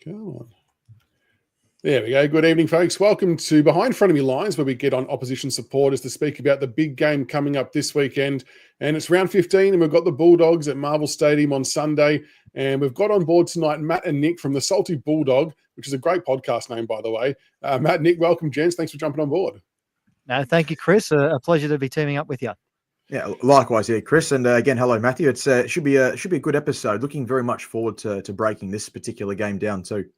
Come on. There we go. Good evening, folks. Welcome to Behind Frenemy Lines, where we get on opposition supporters to speak about the big game coming up this weekend. And it's round 15, and we've got the Bulldogs at Marvel Stadium on Sunday. And we've got on board tonight Matt and Nick from the Salty Bulldog, which is a great podcast name, by the way. Matt, Nick, welcome, gents. Thanks for jumping on board. No, thank you, Chris. A pleasure to be teaming up with you. Yeah, likewise, Chris. And again, hello, Matthew. It should be a good episode. Looking very much forward to breaking this particular game down too.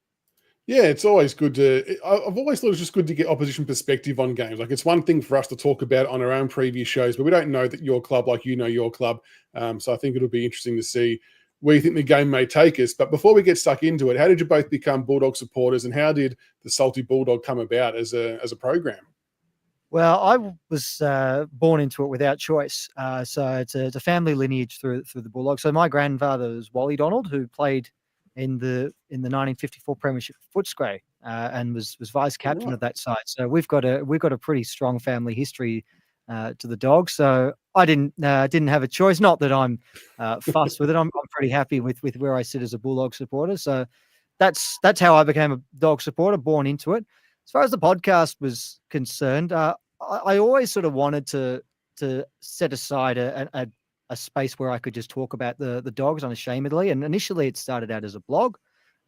Yeah, it's always good to. I've always thought it's just good to get opposition perspective on games. Like, it's one thing for us to talk about on our own previous shows, but we don't know that your club like you know your club. So I think it'll be interesting to see where you think the game may take us. But before we get stuck into it, how did you both become Bulldog supporters, and how did the Salty Bulldog come about as a program? Well, I was born into it without choice. So it's a family lineage through the Bulldogs. So my grandfather was Wally Donald, who played in the 1954 Premiership Footscray and was vice captain of that side. So we've got a pretty strong family history to the Dogs. So I didn't have a choice. Not that I'm fussed with it. I'm pretty happy with where I sit as a Bulldog supporter. So that's how I became a Dog supporter, born into it. As far as the podcast was concerned, I always sort of wanted to set aside a space where I could just talk about the Dogs unashamedly. And initially it started out as a blog,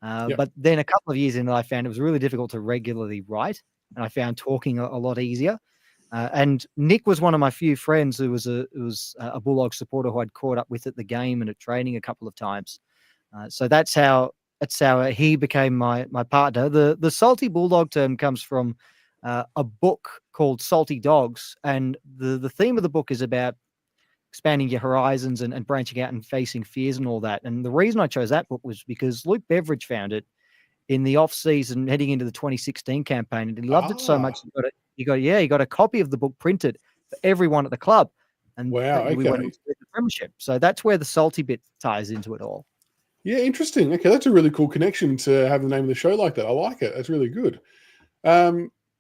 but then a couple of years in, I found it was really difficult to regularly write, and I found talking a lot easier. And Nick was one of my few friends who was a Bulldog supporter who I'd caught up with at the game and at training a couple of times. So that's how he became my partner. The Salty Bulldog term comes from a book called Salty Dogs, and the theme of the book is about expanding your horizons and branching out and facing fears and all that. And the reason I chose that book was because Luke Beverage found it in the off season heading into the 2016 campaign, and he loved it so much. He got a copy of the book printed for everyone at the club. And we went into the Premiership. So that's where the salty bit ties into it all. Yeah, interesting. Okay, that's a really cool connection to have the name of the show like that. I like it. That's really good.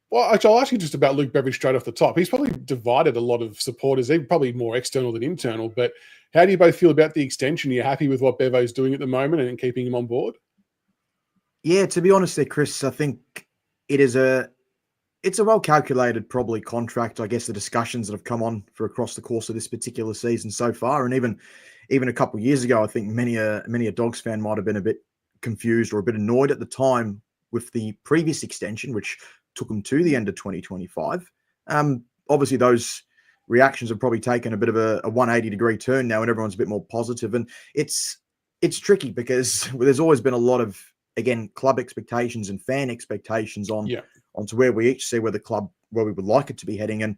Well, actually, I'll ask you just about Luke Beverage straight off the top. He's probably divided a lot of supporters, even probably more external than internal. But how do you both feel about the extension? Are you happy with what Bevo's doing at the moment and keeping him on board? Yeah, to be honest there, Chris, I think it's a well-calculated probably contract. I guess the discussions that have come on for across the course of this particular season so far, and even a couple of years ago, I think many a Dogs fan might have been a bit confused or a bit annoyed at the time with the previous extension, which took them to the end of 2025. Obviously, those reactions have probably taken a bit of a 180-degree turn now, and everyone's a bit more positive. And it's tricky because there's always been a lot of, again, club expectations and fan expectations onto where we each see where we would like it to be heading. And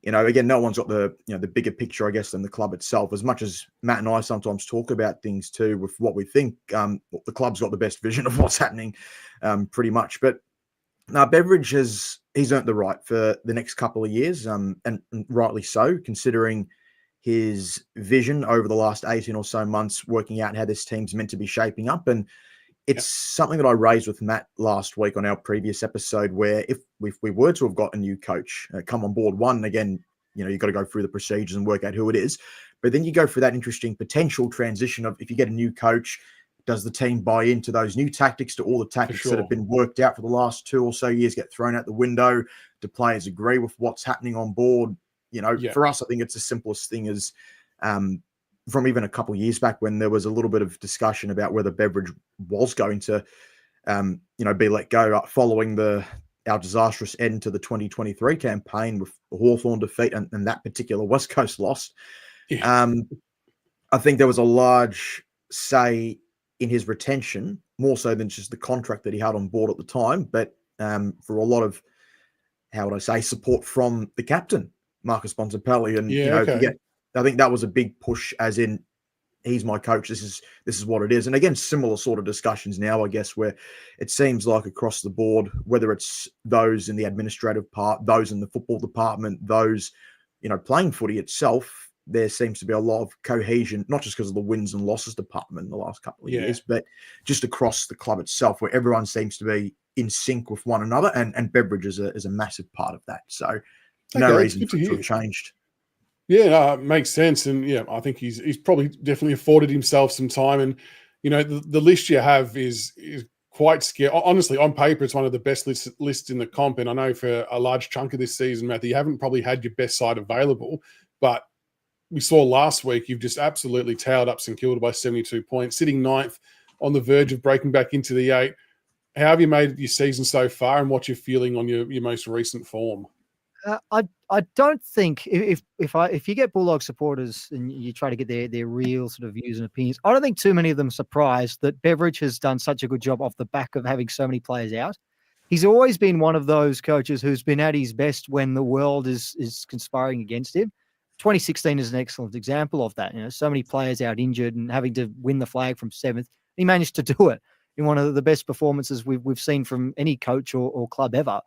again, no one's got the bigger picture, I guess, than the club itself. As much as Matt and I sometimes talk about things too with what we think, the club's got the best vision of what's happening, pretty much. But now Beveridge he's earned the right for the next couple of years, and rightly so, considering his vision over the last 18 or so months, working out how this team's meant to be shaping up. And it's something that I raised with Matt last week on our previous episode, where if we were to have got a new coach come on board, again, you've got to go through the procedures and work out who it is. But then you go for that interesting potential transition of, if you get a new coach, does the team buy into those new tactics? Do all the tactics that have been worked out for the last 2 or so years get thrown out the window? Do players agree with what's happening on board? For us, I think it's the simplest thing is from even a couple of years back when there was a little bit of discussion about whether Beverage was going to, be let go following our disastrous end to the 2023 campaign with the Hawthorn defeat and that particular West Coast loss. Yeah. I think there was a large say in his retention, more so than just the contract that he had on board at the time, but for a lot of, how would I say, support from the captain, Marcus Bontempelli. And, I think that was a big push, as in, he's my coach. This is what it is. And again, similar sort of discussions now, I guess, where it seems like across the board, whether it's those in the administrative part, those in the football department, those, playing footy itself, there seems to be a lot of cohesion, not just because of the wins and losses department in the last couple of years, but just across the club itself, where everyone seems to be in sync with one another. And Beverage is a massive part of that. So no reason for it to have changed. Yeah, it makes sense. And I think he's probably definitely afforded himself some time. And, the list you have is quite scared. Honestly, on paper, it's one of the best lists in the comp. And I know for a large chunk of this season, Matthew, you haven't probably had your best side available. But we saw last week, you've just absolutely towed up St Kilda by 72 points, sitting ninth on the verge of breaking back into the 8. How have you made your season so far, and what's your feeling on your most recent form? I don't think if you get Bulldog supporters and you try to get their real sort of views and opinions, I don't think too many of them are surprised that Beverage has done such a good job off the back of having so many players out. He's always been one of those coaches who's been at his best when the world is conspiring against him. 2016 is an excellent example of that. So many players out injured and having to win the flag from 7th. He managed to do it in one of the best performances we've seen from any coach or club ever.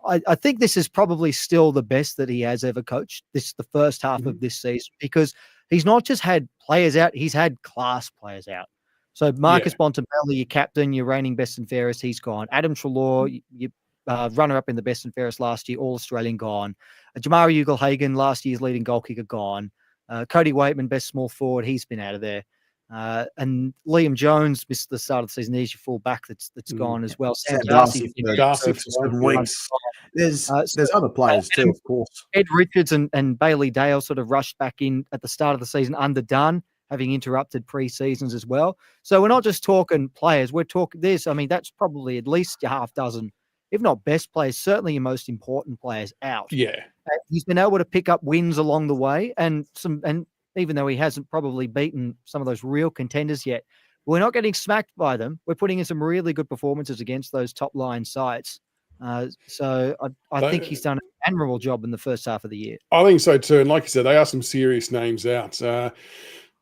I think this is probably still the best that he has ever coached. This is the first half of this season, because he's not just had players out, he's had class players out. So Marcus Bontempelli, your captain, your reigning best and fairest, he's gone. Adam Treloar, your runner-up in the best and fairest last year, All-Australian, gone. Jamari Ugle-Hagan, last year's leading goal kicker, gone. Cody Waitman, best small forward, he's been out of there. And Liam Jones missed the start of the season. There's your full back that's gone as well. Sam Darcy for 7 weeks. There's other players too, of course. Ed Richards and Bailey Dale sort of rushed back in at the start of the season, underdone, having interrupted pre-seasons as well. So we're not just talking players. We're talking this. I mean, that's probably at least your half dozen, if not best players, certainly your most important players out. Yeah. He's been able to pick up wins along the way, and even though he hasn't probably beaten some of those real contenders yet, we're not getting smacked by them. We're putting in some really good performances against those top-line sides. So I think he's done an admirable job in the first half of the year. I think so too. And like you said, they are some serious names out.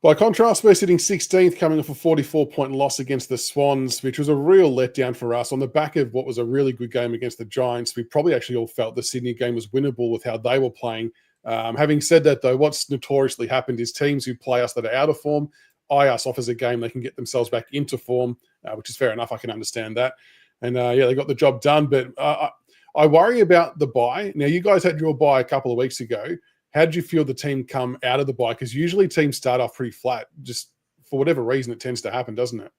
By contrast, we're sitting 16th, coming off a 44-point loss against the Swans, which was a real letdown for us on the back of what was a really good game against the Giants. We probably actually all felt the Sydney game was winnable with how they were playing. Having said that, though, what's notoriously happened is teams who play us that are out of form eye us off as a game they can get themselves back into form, which is fair enough. I can understand that. And, they got the job done. But I worry about the bye. Now, you guys had your bye a couple of weeks ago. How did you feel the team come out of the bye? Because usually teams start off pretty flat. Just for whatever reason, it tends to happen, doesn't it?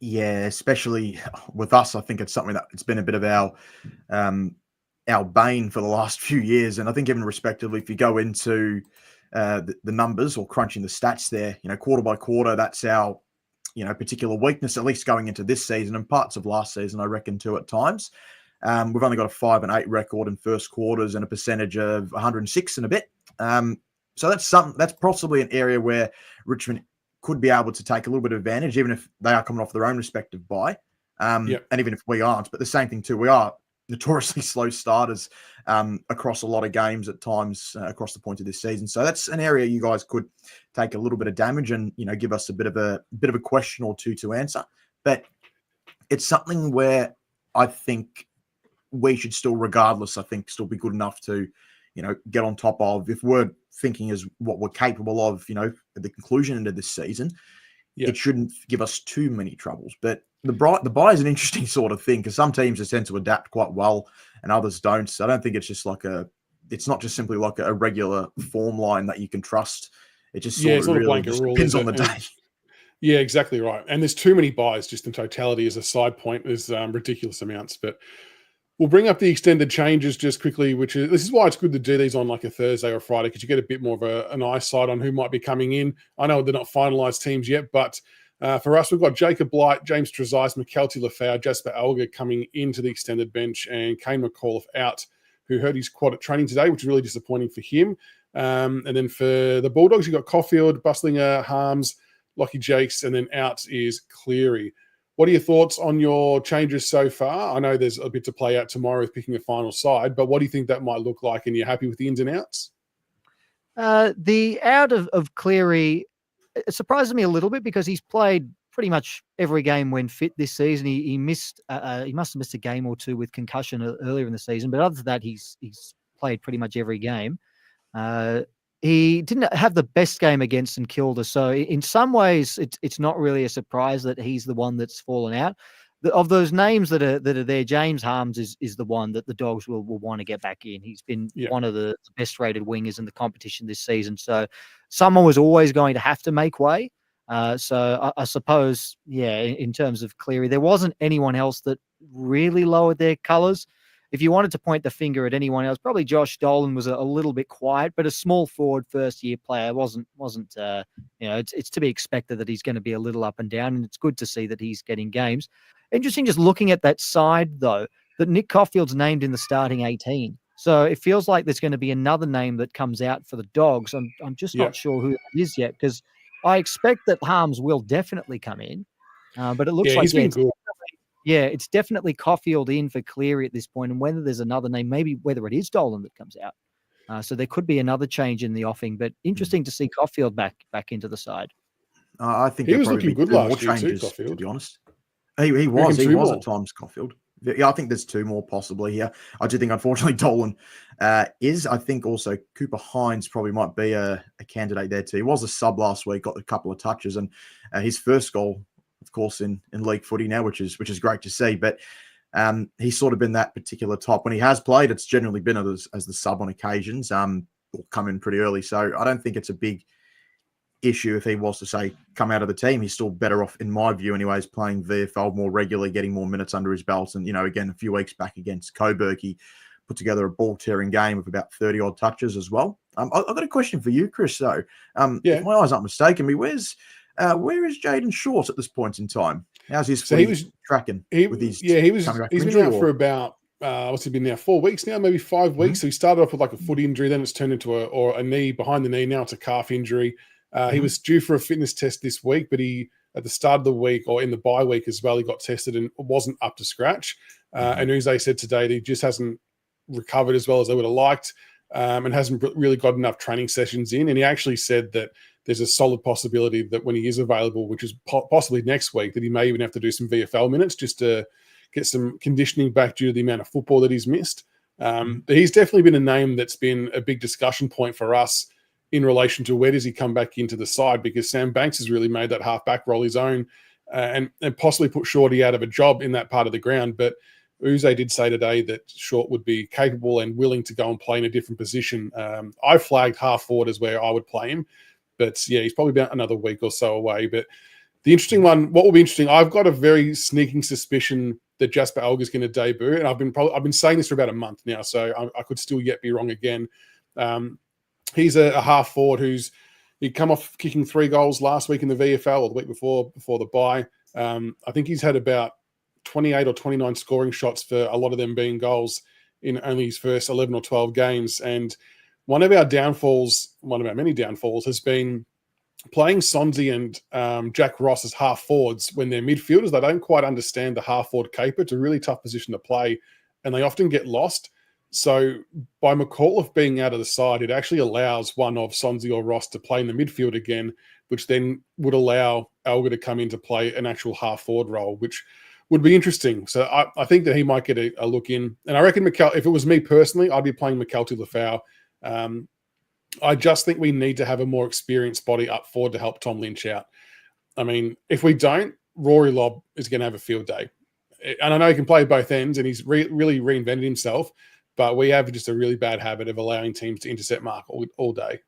Yeah, especially with us. I think it's something that it's been a bit of our bane for the last few years. And I think even respectively, if you go into the numbers or crunching the stats there, quarter by quarter, that's our, particular weakness, at least going into this season and parts of last season, I reckon too at times. We've only got a 5-8 record in first quarters and a percentage of 106 and a bit. So that's possibly an area where Richmond could be able to take a little bit of advantage, even if they are coming off their own respective bye. And even if we aren't, but the same thing too, we are notoriously slow starters across a lot of games at times across the point of this season. So that's an area you guys could take a little bit of damage and give us a bit of a question or two to answer. But it's something where I think we should still, regardless, I think still be good enough to get on top of, if we're thinking is what we're capable of, at the conclusion into this season. It shouldn't give us too many troubles. But the bye is an interesting sort of thing, because some teams just tend to adapt quite well and others don't. So I don't think it's just it's not just simply like a regular form line that you can trust. It just sort of really just depends on the day. Yeah, exactly right. And there's too many buys just in totality as a side point. There's ridiculous amounts. But we'll bring up the extended changes just quickly, this is why it's good to do these on like a Thursday or Friday, because you get a bit more of an eyesight on who might be coming in. I know they're not finalised teams yet, but for us, we've got Jacob Blight, James Trezise, McKelty Lafau, Jasper Alger coming into the extended bench, and Kane McAuliffe out, who hurt his quad at training today, which is really disappointing for him. And then for the Bulldogs, you've got Caulfield, Bustlinger, Harms, Lockie Jakes, and then out is Cleary. What are your thoughts on your changes so far? I know there's a bit to play out tomorrow with picking a final side, but what do you think that might look like? And you're happy with the ins and outs? The out of Cleary, it surprises me a little bit, because he's played pretty much every game when fit this season. He must have missed a game or two with concussion earlier in the season, but other than that, he's played pretty much every game. He didn't have the best game against St Kilda, so in some ways, it's not really a surprise that he's the one that's fallen out. Of those names that are there, James Harms is the one that the Dogs will want to get back in. He's been one of the best rated wingers in the competition this season, so someone was always going to have to make way. So I suppose, in terms of Cleary, there wasn't anyone else that really lowered their colours. If you wanted to point the finger at anyone else, probably Josh Dolan was a little bit quiet, but a small forward first-year player wasn't. It's to be expected that he's going to be a little up and down, and it's good to see that he's getting games. Interesting, just looking at that side though, that Nick Coffield's named in the starting 18. So it feels like there's going to be another name that comes out for the Dogs. I'm just not sure who it is yet, because I expect that Harms will definitely come in, but it looks like he's been good. It's definitely Caulfield in for Cleary at this point, and whether there's another name, maybe whether it is Dolan that comes out. So there could be another change in the offing, but interesting to see Caulfield back into the side. I think he was looking good last year too, Caulfield. To be honest, he was at times, Caulfield. Yeah, I think there's two more possibly here. I do think, unfortunately, Dolan is. I think also Cooper Hines probably might be a candidate there too. He was a sub last week, got a couple of touches, and his first goal, of course, in league footy now, which is great to see. But he's sort of been that particular type. When he has played, it's generally been as the sub on occasions, or come in pretty early. So I don't think it's a big issue if he was to say come out of the team. He's still better off, in my view anyways, playing VFL more regularly, getting more minutes under his belt. And again, a few weeks back against Coburg, he put together a ball tearing game of about 30 odd touches as well. I've got a question for you, Chris, though. If my eyes aren't mistaken me, where is Jaden Short at this point in time? How's his tracking with his he's been out for about what's he been now, 4 weeks now, maybe 5 weeks. So he started off with like a foot injury, then it's turned into a knee, behind the knee, now it's a calf injury. He was due for a fitness test this week, but he, at the start of the week or in the bye week as well, he got tested and wasn't up to scratch. And Uze said today that he just hasn't recovered as well as they would have liked, and hasn't really got enough training sessions in. And he actually said that there's a solid possibility that when he is available, which is possibly next week, that he may even have to do some VFL minutes just to get some conditioning back due to the amount of football that he's missed. But he's definitely been a name that's been a big discussion point for us in relation to where does he come back into the side, because Sam Banks has really made that half-back role his own, and possibly put Shorty out of a job in that part of the ground. But Uze did say today that Short would be capable and willing to go and play in a different position. I flagged half forward as where I would play him, but he's probably about another week or so away. But the interesting one, what will be interesting, I've got a very sneaking suspicion that Jasper Elg is going to debut, and I've been saying this for about a month now, so I could still yet be wrong again. He's a half forward he'd come off kicking 3 goals last week in the VFL, or the week before the bye. I think he's had about 28 or 29 scoring shots, for a lot of them being goals in only his first 11 or 12 games. And one of our many downfalls has been playing Sonzi and Jack Ross as half forwards when they're midfielders. They don't quite understand the half forward caper. It's a really tough position to play, and they often get lost. So by McAuliffe being out of the side, it actually allows one of Sonzi or Ross to play in the midfield again, which then would allow Elga to come in to play an actual half-forward role, which would be interesting. So I think that he might get a look in. And I reckon if it was me personally, I'd be playing McKelty Lafau. I just think we need to have a more experienced body up forward to help Tom Lynch out. I mean, if we don't, Rory Lobb is going to have a field day. And I know he can play both ends, and he's really reinvented himself, but we have just a really bad habit of allowing teams to intercept mark all day.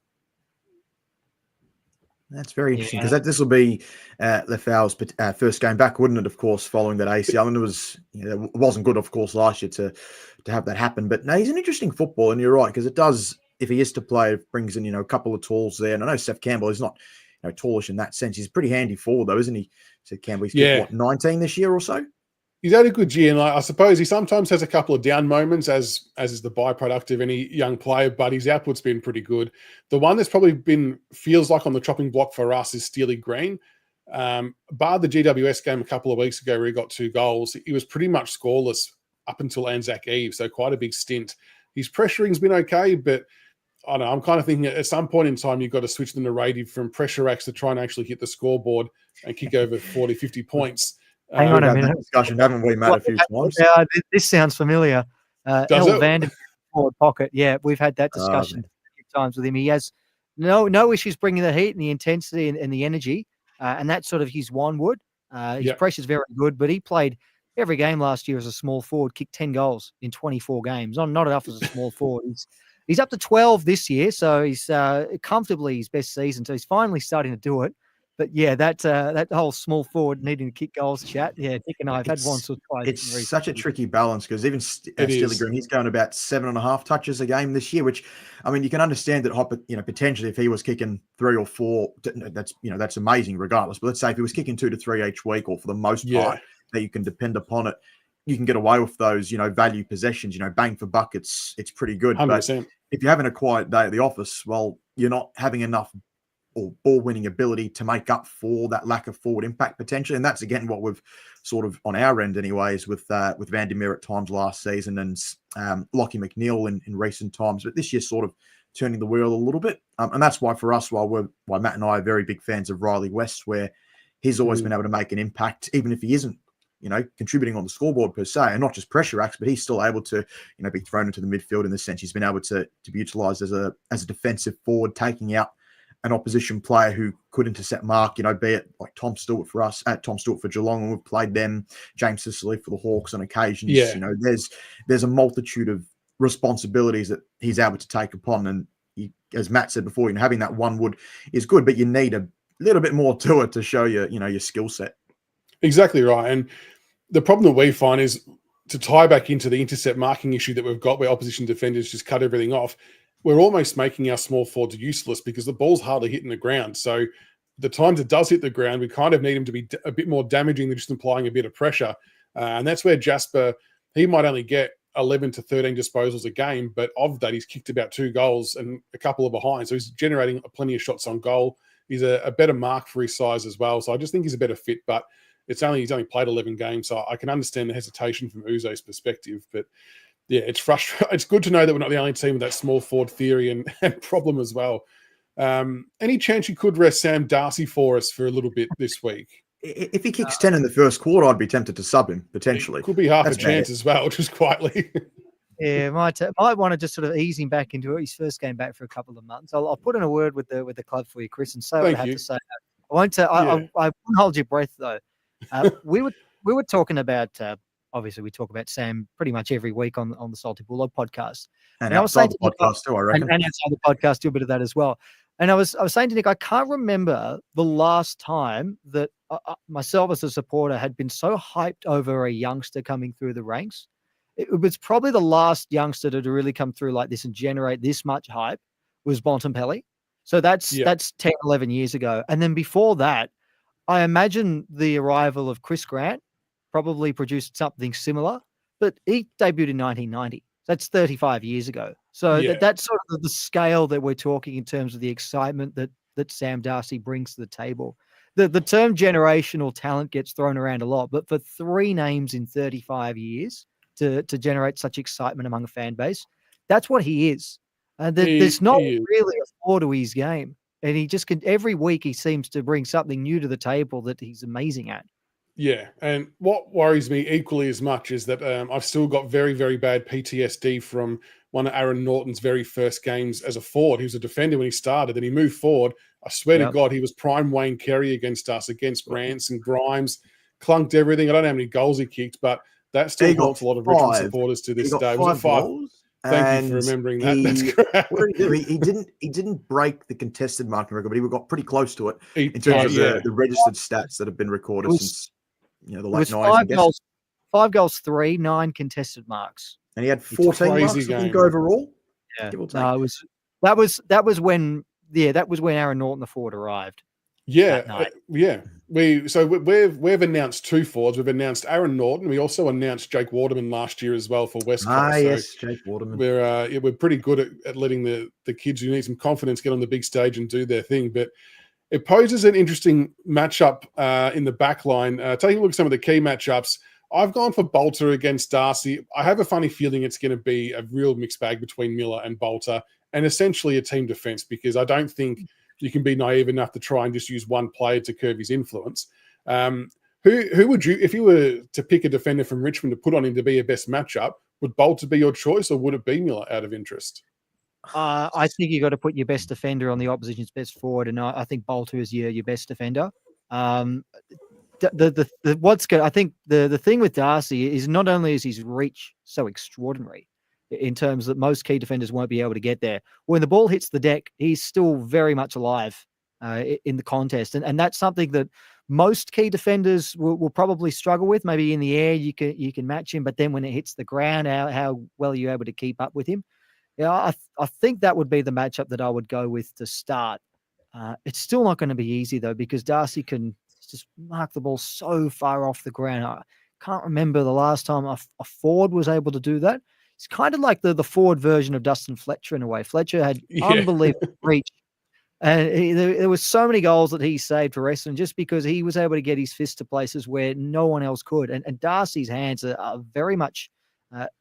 That's very interesting, because this will be Lafau's first game back, wouldn't it? Of course, following that ACL, and it wasn't good, of course, last year to have that happen. But no, he's an interesting footballer, and you're right, because it does, if he is to play, it brings in a couple of tools there. And I know Seth Campbell is not tallish in that sense. He's pretty handy forward, though, isn't he? Seth Campbell, he's 19 this year or so. He's had a good year, and I suppose he sometimes has a couple of down moments, as is the byproduct of any young player, but his output's been pretty good. The one that's probably feels like on the chopping block for us is Steely Green. Bar the GWS game a couple of weeks ago where he got 2 goals, he was pretty much scoreless up until Anzac Eve, so quite a big stint. His pressuring's been okay, but I don't know, I'm kind of thinking at some point in time you've got to switch the narrative from pressure acts to try and actually hit the scoreboard and kick over 40, 50 points. Hang on a minute. Discussion, haven't we, Matt, a few times? This sounds familiar. El Vander forward pocket. Yeah, we've had that discussion a few times with him. He has no issues bringing the heat and the intensity and the energy, and that's sort of his one wood. His pressure's very good, but he played every game last year as a small forward, kicked 10 goals in 24 games. Not enough as a small forward. He's up to 12 this year, so he's comfortably his best season. So he's finally starting to do it. But yeah, that whole small forward needing to kick goals chat. Yeah, Nick and I have had once or twice. It's such a tricky balance because even Steely Green, he's going about 7.5 touches a game this year, which, I mean, you can understand that, potentially if he was kicking 3 or 4, that's amazing regardless. But let's say if he was kicking 2 to 3 each week, or for the most part, that you can depend upon it, you can get away with those, value possessions, bang for buck. It's pretty good. 100%. But if you're having a quiet day at the office, well, you're not having enough or ball winning ability to make up for that lack of forward impact potentially. And that's again what we've sort of on our end anyways with Van der Meer at times last season and Lockie McNeil in recent times. But this year sort of turning the wheel a little bit. And that's why for us, why Matt and I are very big fans of Riley West, where he's always been able to make an impact, even if he isn't, contributing on the scoreboard per se, and not just pressure acts, but he's still able to, be thrown into the midfield in the sense he's been able to be utilised as a defensive forward, taking out an opposition player who could intercept mark, be it like Tom Stewart for us, Tom Stewart for Geelong, and we've played them, James Sicily for the Hawks on occasions. Yeah. There's a multitude of responsibilities that he's able to take upon. And as Matt said before, having that one wood is good, but you need a little bit more to it to show your skill set. Exactly right. And the problem that we find is to tie back into the intercept marking issue that we've got where opposition defenders just cut everything off. We're almost making our small forwards useless because the ball's hardly hitting the ground. So the times it does hit the ground, we kind of need him to be a bit more damaging than just applying a bit of pressure. And that's where Jasper, he might only get 11 to 13 disposals a game, but of that, he's kicked about 2 goals and a couple of behind. So he's generating plenty of shots on goal. He's a better mark for his size as well. So I just think he's a better fit, but he's only played 11 games. So I can understand the hesitation from Uzo's perspective, but yeah, it's frustrating. It's good to know that we're not the only team with that small forward theory and problem as well. Any chance you could rest Sam Darcy for us for a little bit this week? If he kicks 10 in the first quarter, I'd be tempted to sub him, potentially. It could be half a chance as well, just quietly. Yeah, might want to just sort of ease him back into it. His first game back for a couple of months. I'll put in a word with the club for you, Chris, and say what I have to say. I won't. I won't hold your breath though. We were talking about. Obviously, we talk about Sam pretty much every week on the Salty Bulldog podcast. And outside the podcast too, I reckon. And outside the podcast, do a bit of that as well. And I was saying to Nick, I can't remember the last time that myself as a supporter had been so hyped over a youngster coming through the ranks. It was probably the last youngster to really come through like this and generate this much hype was Bontempelli. So that's 10, 11 years ago. And then before that, I imagine the arrival of Chris Grant probably produced something similar, but he debuted in 1990. That's 35 years ago. So that's sort of the scale that we're talking in terms of the excitement that Sam Darcy brings to the table. The term generational talent gets thrown around a lot, but for 3 names in 35 years to generate such excitement among a fan base, that's what he is. And there's not really a flaw to his game. And he just every week he seems to bring something new to the table that he's amazing at. Yeah, and what worries me equally as much is that I've still got very, very bad PTSD from one of Aaron Norton's very first games as a forward. He was a defender when he started, then he moved forward. I swear to God, he was prime Wayne Carey against us, against Rance and Grimes, clunked everything. I don't know how many goals he kicked, but that still haunts a lot of Richmond supporters to this day. Was it 5? Thank you for remembering that. That's great. What did he do? He didn't break the contested marking record, but he got pretty close to it in terms of the registered stats that have been recorded since the late 90s. 5 goals, 3, 9 contested marks, and he had 14 marks I think overall. Yeah, that was when Aaron Norton the forward arrived. We've announced 2 forwards. We've announced Aaron Norton. We also announced Jake Waterman last year as well for West Coast. Yes, Jake Waterman. We're pretty good at letting the kids who need some confidence get on the big stage and do their thing. But it poses an interesting matchup in the back line. Taking a look at some of the key matchups, I've gone for Bolter against Darcy. I have a funny feeling it's going to be a real mixed bag between Miller and Bolter, and essentially a team defense, because I don't think you can be naive enough to try and just use one player to curb his influence. Who would you, if you were to pick a defender from Richmond to put on him to be your best matchup, would Bolter be your choice, or would it be Miller out of interest? I think you got to put your best defender on the opposition's best forward, and I think Bolter is your best defender. What's good? I think the thing with Darcy is not only is his reach so extraordinary in terms that most key defenders won't be able to get there. When the ball hits the deck, he's still very much alive in the contest. And that's something that most key defenders will probably struggle with. Maybe in the air you can match him, but then when it hits the ground, how well are you able to keep up with him? Yeah, I think that would be the matchup that I would go with to start. It's still not going to be easy though, because Darcy can just mark the ball so far off the ground. I can't remember the last time a forward was able to do that. It's kind of like the forward version of Dustin Fletcher in a way. Fletcher had unbelievable reach. And there was so many goals that he saved for Essendon just because he was able to get his fist to places where no one else could. And Darcy's hands are very much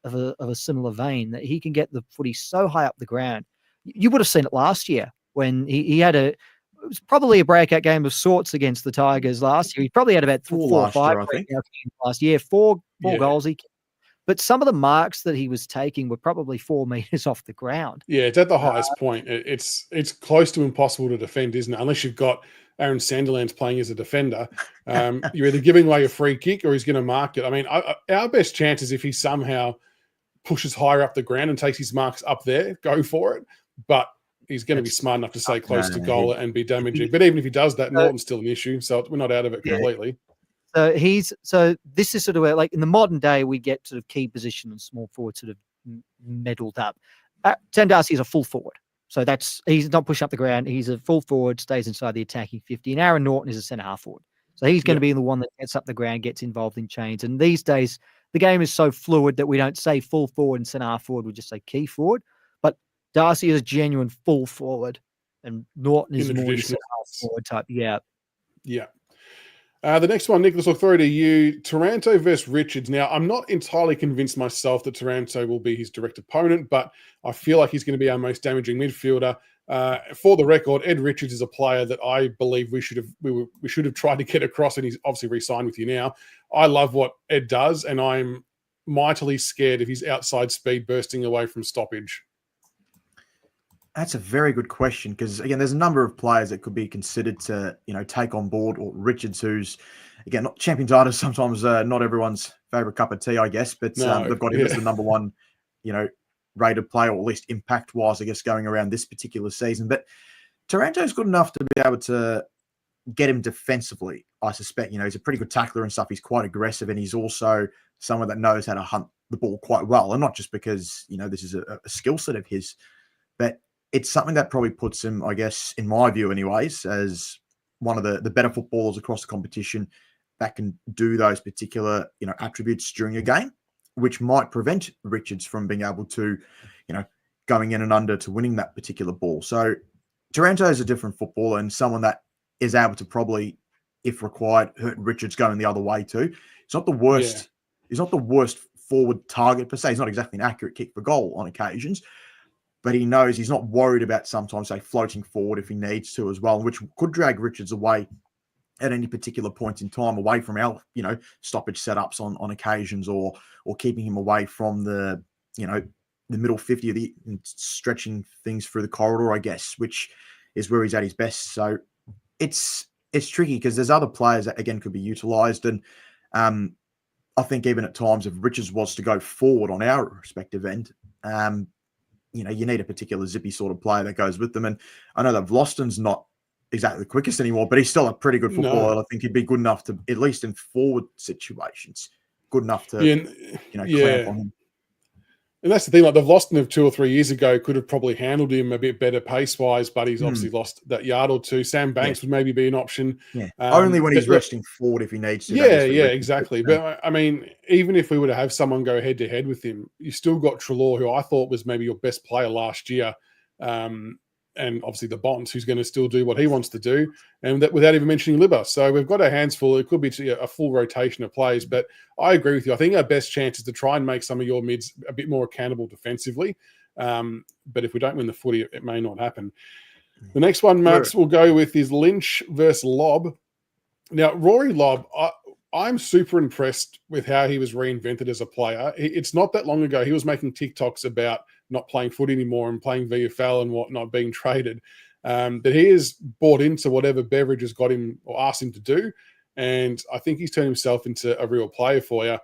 of a similar vein, that he can get the footy so high up the ground. You would have seen it last year when he had it was probably a breakout game of sorts against the Tigers last year. He probably had about four or five last year, four goals. But some of the marks that he was taking were probably 4 meters off the ground. Yeah, it's at the highest point. It's close to impossible to defend, isn't it? Unless you've got Aaron Sandilands playing as a defender. You're either giving away a free kick or he's going to mark it. I mean, our best chance is if he somehow pushes higher up the ground and takes his marks up there, go for it. But he's going to be smart enough to stay close to goal and be damaging. But even if he does that, Norton's still an issue. So we're not out of it completely. So this is sort of where, like in the modern day, we get sort of key position and small forward sort of meddled up. Sam Darcy is a full forward. So he's not pushing up the ground. He's a full forward, stays inside the attacking 50. And Aaron Norton is a centre half forward. So he's going to be the one that gets up the ground, gets involved in chains. And these days, the game is so fluid that we don't say full forward and centre half forward. We just say key forward. But Darcy is a genuine full forward. And Norton is more centre half forward type. Yeah. Yeah. The next one, Nicholas, I'll throw to you. Taranto versus Richards. Now, I'm not entirely convinced myself that Taranto will be his direct opponent, but I feel like he's going to be our most damaging midfielder. For the record, Ed Richards is a player that I believe we should have tried to get across, and he's obviously re-signed with you now. I love what Ed does, and I'm mightily scared of his outside speed bursting away from stoppage. That's a very good question, because again, there's a number of players that could be considered to, take on board. Or Richards, who's again not champion artist, sometimes not everyone's favorite cup of tea, I guess, but they've got him as the number one, rated player, or at least impact wise, I guess, going around this particular season. But Taranto's good enough to be able to get him defensively. I suspect, he's a pretty good tackler and stuff. He's quite aggressive, and he's also someone that knows how to hunt the ball quite well, and not just because this is a skill set of his, but it's something that probably puts him, I guess, in my view anyways, as one of the better footballers across the competition that can do those particular, attributes during a game, which might prevent Richards from being able to, going in and under to winning that particular ball. So Taranto is a different footballer and someone that is able to probably, if required, hurt Richards going the other way too. It's not the worst. Yeah. He's not the worst forward target per se. He's not exactly an accurate kick for goal on occasions, but he knows he's not worried about sometimes, say, floating forward if he needs to as well, which could drag Richards away at any particular point in time, away from our, stoppage setups on occasions, or keeping him away from the, the middle 50 of the stretching things through the corridor, I guess, which is where he's at his best. So it's tricky because there's other players that, again, could be utilised. And I think even at times if Richards was to go forward on our respective end, you need a particular zippy sort of player that goes with them. And I know that Vlosten's not exactly the quickest anymore, but he's still a pretty good footballer. No. I think he'd be good enough to, at least in forward situations, good enough to, clamp on him. And that's the thing, like the Vlosten of 2 or 3 years ago could have probably handled him a bit better pace-wise, but he's obviously lost that yard or two. Sam Banks would maybe be an option. Yeah. Only when he's resting forward if he needs to. Yeah, exactly. But, I mean, even if we were to have someone go head-to-head with him, you still got Treloar, who I thought was maybe your best player last year, and obviously the Bonds, who's going to still do what he wants to do, and that without even mentioning Libba. So we've got our hands full. It could be a full rotation of players, but I agree with you. I think our best chance is to try and make some of your mids a bit more accountable defensively. But if we don't win the footy, it may not happen. The next one, Max, we'll go with is Lynch versus Lobb. Now, Rory Lobb, I'm super impressed with how he was reinvented as a player. It's not that long ago he was making TikToks about not playing footy anymore and playing VFL and whatnot, being traded. That he has bought into whatever Beverage has got him or asked him to do. And I think he's turned himself into a real player for you.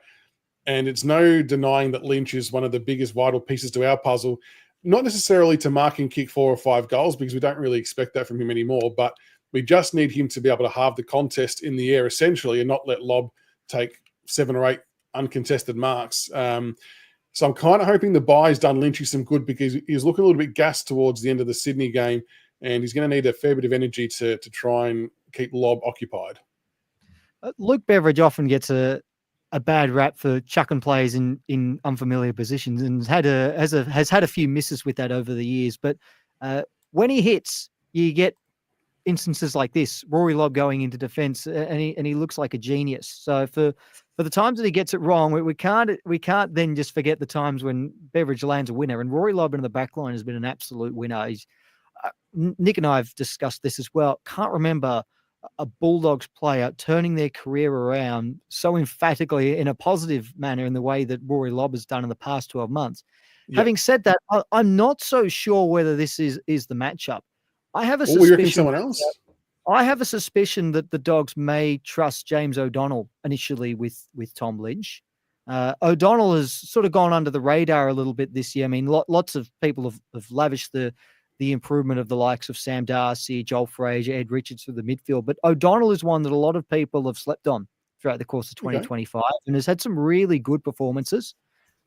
And it's no denying that Lynch is one of the biggest vital pieces to our puzzle, not necessarily to mark and kick 4 or 5 goals, because we don't really expect that from him anymore, but We just need him to be able to halve the contest in the air, essentially, and not let Lobb take 7 or 8 uncontested marks. So I'm kind of hoping the bye's done Lynchy some good, because he's looking a little bit gassed towards the end of the Sydney game, and he's going to need a fair bit of energy to try and keep Lobb occupied. Luke Beveridge often gets a bad rap for chucking players in unfamiliar positions, and has had a few misses with that over the years. But when he hits, you get instances like this: Rory Lobb going into defence, and he looks like a genius. So for the times that he gets it wrong, we can't then just forget the times when Beveridge lands a winner. And Rory Lobb in the back line has been an absolute winner. Nick and I have discussed this as well. Can't remember a Bulldogs player turning their career around so emphatically in a positive manner in the way that Rory Lobb has done in the past 12 months. Yep. Having said that, I'm not so sure whether this is the matchup. I have a suspicion. You reckon someone else? I have a suspicion that the Dogs may trust James O'Donnell initially with Tom Lynch. O'Donnell has sort of gone under the radar a little bit this year. I mean, lots of people have lavished the improvement of the likes of Sam Darcy, Joel Frazier, Ed Richards for the midfield. But O'Donnell is one that a lot of people have slept on throughout the course of 2025 and has had some really good performances.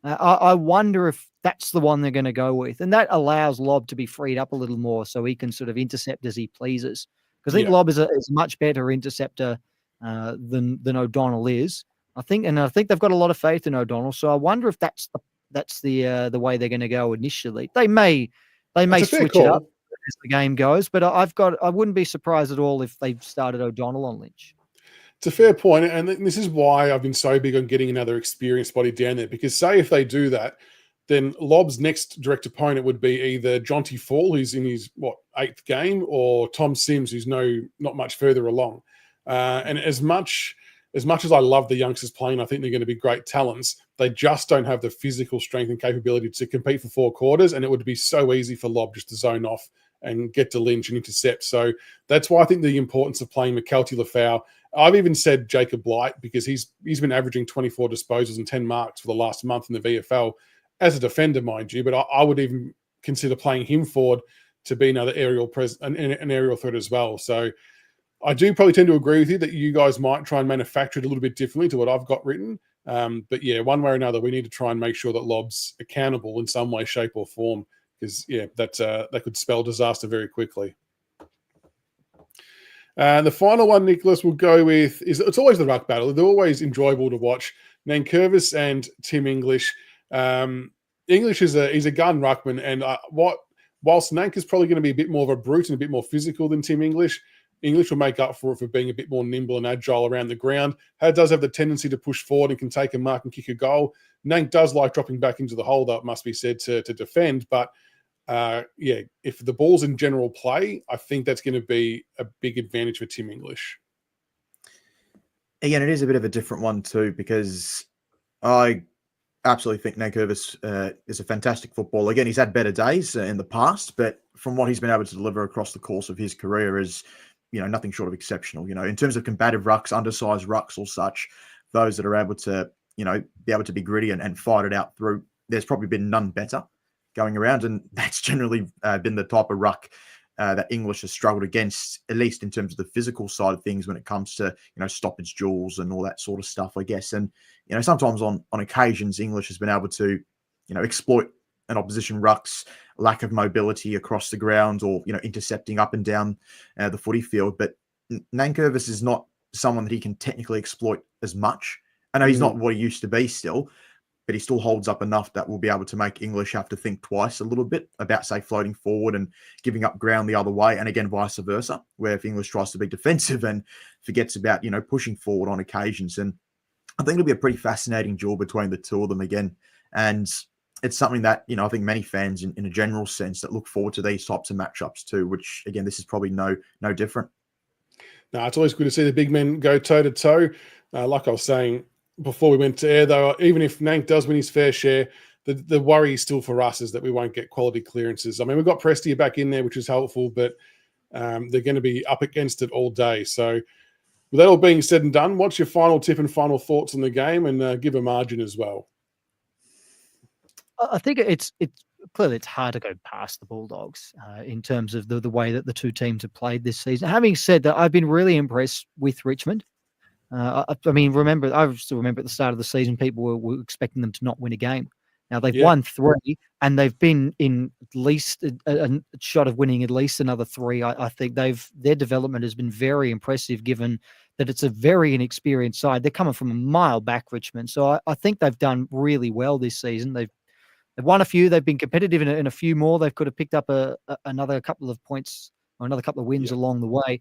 I wonder if that's the one they're going to go with. And that allows Lobb to be freed up a little more so he can sort of intercept as he pleases. Because I think Lobb is a much better interceptor than O'Donnell is. I think they've got a lot of faith in O'Donnell. So I wonder if that's the way they're going to go initially. They may switch it up as the game goes, but I wouldn't be surprised at all if they started O'Donnell on Lynch. It's a fair point, and this is why I've been so big on getting another experienced body down there, because say if they do that, then Lobb's next direct opponent would be either Jonty Fall, who's in his 8th game, or Tom Sims, who's not much further along. And as much as I love the youngsters playing, I think they're going to be great talents. They just don't have the physical strength and capability to compete for 4 quarters, and it would be so easy for Lobb just to zone off and get to Lynch and intercept. So that's why I think the importance of playing McKelty Lafau. I've even said Jacob Blight, because he's been averaging 24 disposals and 10 marks for the last month in the VFL as a defender, mind you. But I would even consider playing him forward to be another an aerial threat as well. So I do probably tend to agree with you that you guys might try and manufacture it a little bit differently to what I've got written. But yeah, one way or another, we need to try and make sure that Lobb's accountable in some way, shape, or form, because that could spell disaster very quickly. The final one, Nicholas, we'll go with it's always the ruck battle. They're always enjoyable to watch. Nankervis and Tim English. English is a gun ruckman, and whilst Nank is probably going to be a bit more of a brute and a bit more physical than Tim English, English will make up for it for being a bit more nimble and agile around the ground. Does have the tendency to push forward and can take a mark and kick a goal. Nank does like dropping back into the hole, though, it must be said, to defend. But if the ball's in general play, I think that's going to be a big advantage for Tim English. Again, it is a bit of a different one too, because I absolutely think Nankervis is a fantastic footballer. Again, he's had better days in the past, but from what he's been able to deliver across the course of his career is, nothing short of exceptional. In terms of combative rucks, undersized rucks or such, those that are able to, be able to be gritty and fight it out through, there's probably been none better going around. And that's generally been the type of ruck that English has struggled against, at least in terms of the physical side of things when it comes to, stoppage duels and all that sort of stuff, I guess. And, sometimes on occasions, English has been able to, exploit an opposition ruck's lack of mobility across the ground or, intercepting up and down the footy field. But Nankervis is not someone that he can technically exploit as much. I know he's not what he used to be still, but he still holds up enough that will be able to make English have to think twice a little bit about, say, floating forward and giving up ground the other way. And again, vice versa, where if English tries to be defensive and forgets about, pushing forward on occasions. And I think it'll be a pretty fascinating duel between the two of them again. And it's something that, I think many fans in a general sense that look forward to these types of matchups too, which again, this is probably no different. No, it's always good to see the big men go toe to toe. Like I was saying before we went to air, though, even if Nank does win his fair share, the worry still for us is that we won't get quality clearances. I mean, we've got Prestia back in there, which is helpful, but they're going to be up against it all day. So with that all being said and done, what's your final tip and final thoughts on the game, and give a margin as well? I think it's clearly it's hard to go past the Bulldogs in terms of the way that the two teams have played this season. Having said that, I've been really impressed with Richmond. I mean, I still remember at the start of the season, people were expecting them to not win a game. Now they've won 3, and they've been in at least a shot of winning at least another 3. I think their development has been very impressive, given that it's a very inexperienced side. They're coming from a mile back, Richmond, so I think they've done really well this season. They've won a few. They've been competitive in a few more. They could have picked up another couple of points or another couple of wins along the way.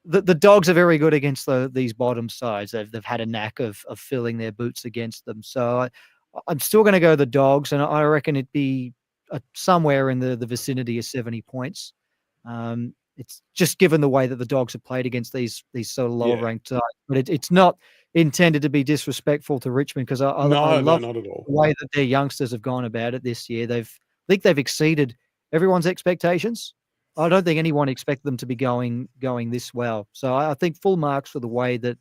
The Dogs are very good against these bottom sides. They've had a knack of filling their boots against them. So I'm still going to go the Dogs, and I reckon it'd be somewhere in the vicinity of 70 points. It's just given the way that the Dogs have played against these sort of lower ranked sides, but it's not intended to be disrespectful to Richmond, because I love not at all. the way that their youngsters have gone about it this year. I think they've exceeded everyone's expectations. I don't think anyone expected them to be going this well. So I think full marks for the way that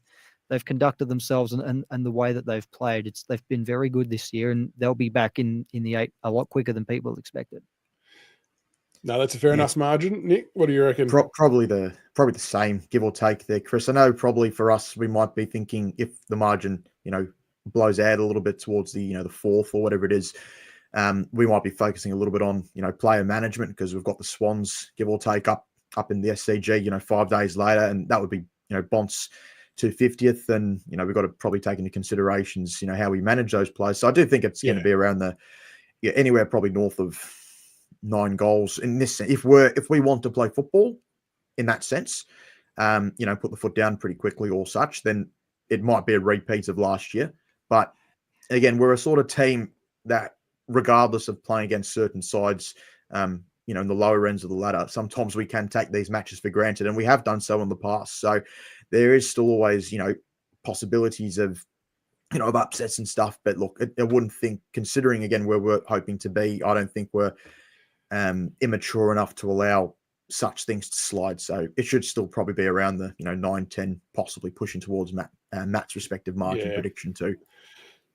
they've conducted themselves and the way that they've played. They've been very good this year, and they'll be back in the 8 a lot quicker than people expected. No, that's a fair enough margin. Nick, what do you reckon? Probably the same, give or take there, Chris. I know probably for us, we might be thinking if the margin, blows out a little bit towards the, the 4th or whatever it is, we might be focusing a little bit on, player management, because we've got the Swans, give or take, up in the SCG, 5 days later, and that would be, Bont's 250th, and we've got to probably take into considerations, how we manage those players. So I do think it's going to be around anywhere probably north of 9 goals in this. If we want to play football in that sense, put the foot down pretty quickly or such, then it might be a repeat of last year. But again, we're a sort of team that, regardless of playing against certain sides, in the lower ends of the ladder, sometimes we can take these matches for granted, and we have done so in the past. So there is still always, possibilities of, of upsets and stuff. But look, I wouldn't think, considering again where we're hoping to be, I don't think we're immature enough to allow such things to slide. So it should still probably be around the 9, 10, possibly pushing towards Matt's respective margin prediction too.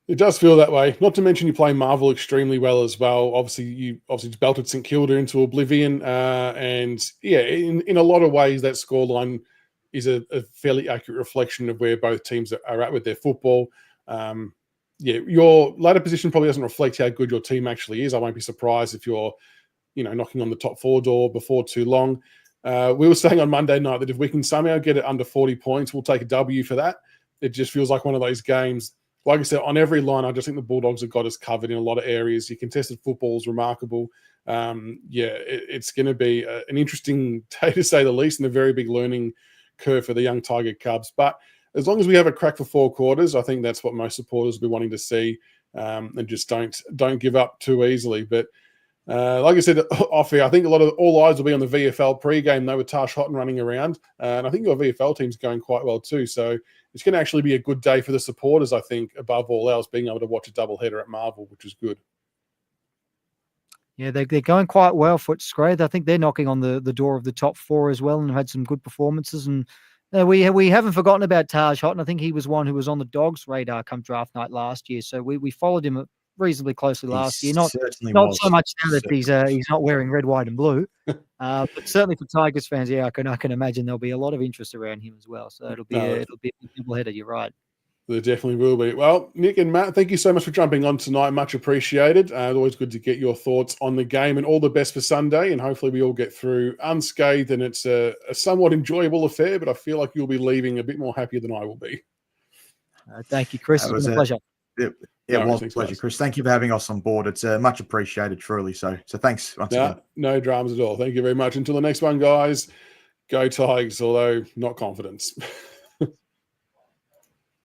It does feel that way. Not to mention you play Marvel extremely well as well. Obviously, you belted St Kilda into oblivion, and in a lot of ways that scoreline is a fairly accurate reflection of where both teams are at with their football. Your ladder position probably doesn't reflect how good your team actually is. I won't be surprised if you're knocking on the top 4 door before too long. We were saying on Monday night that if we can somehow get it under 40 points, we'll take a W for that. It just feels like one of those games. Like I said, on every line, I just think the Bulldogs have got us covered in a lot of areas. Your contested football is remarkable. It's going to be an interesting day, to say the least, and a very big learning curve for the young Tiger Cubs. But as long as we have a crack for 4 quarters, I think that's what most supporters will be wanting to see, and just don't give up too easily. But like I said off here, I think all eyes will be on the VFL pre-game, though, with Tash Houghton running around. And I think your VFL team's going quite well too. So it's going to actually be a good day for the supporters, I think, above all else, being able to watch a doubleheader at Marvel, which is good. Yeah, they're going quite well, Footscray. I think they're knocking on the door of the top 4 as well, and have had some good performances. And we haven't forgotten about Taj Houghton. I think he was one who was on the Dogs' radar come draft night last year. So we followed him reasonably closely last year. Not so much now that he's not wearing red, white, and blue, but certainly for Tigers fans, I can imagine there'll be a lot of interest around him as well. So it'll be a double header. You're right. There definitely will be. Well, Nick and Matt, thank you so much for jumping on tonight. Much appreciated. Always good to get your thoughts on the game, and all the best for Sunday. And hopefully we all get through unscathed, and it's a somewhat enjoyable affair. But I feel like you'll be leaving a bit more happier than I will be. Thank you, Chris. It was a pleasure. It was a pleasure, Chris. Thank you for having us on board. It's much appreciated, truly. So thanks once again. No dramas at all. Thank you very much. Until the next one, guys. Go Tigers, although not confidence.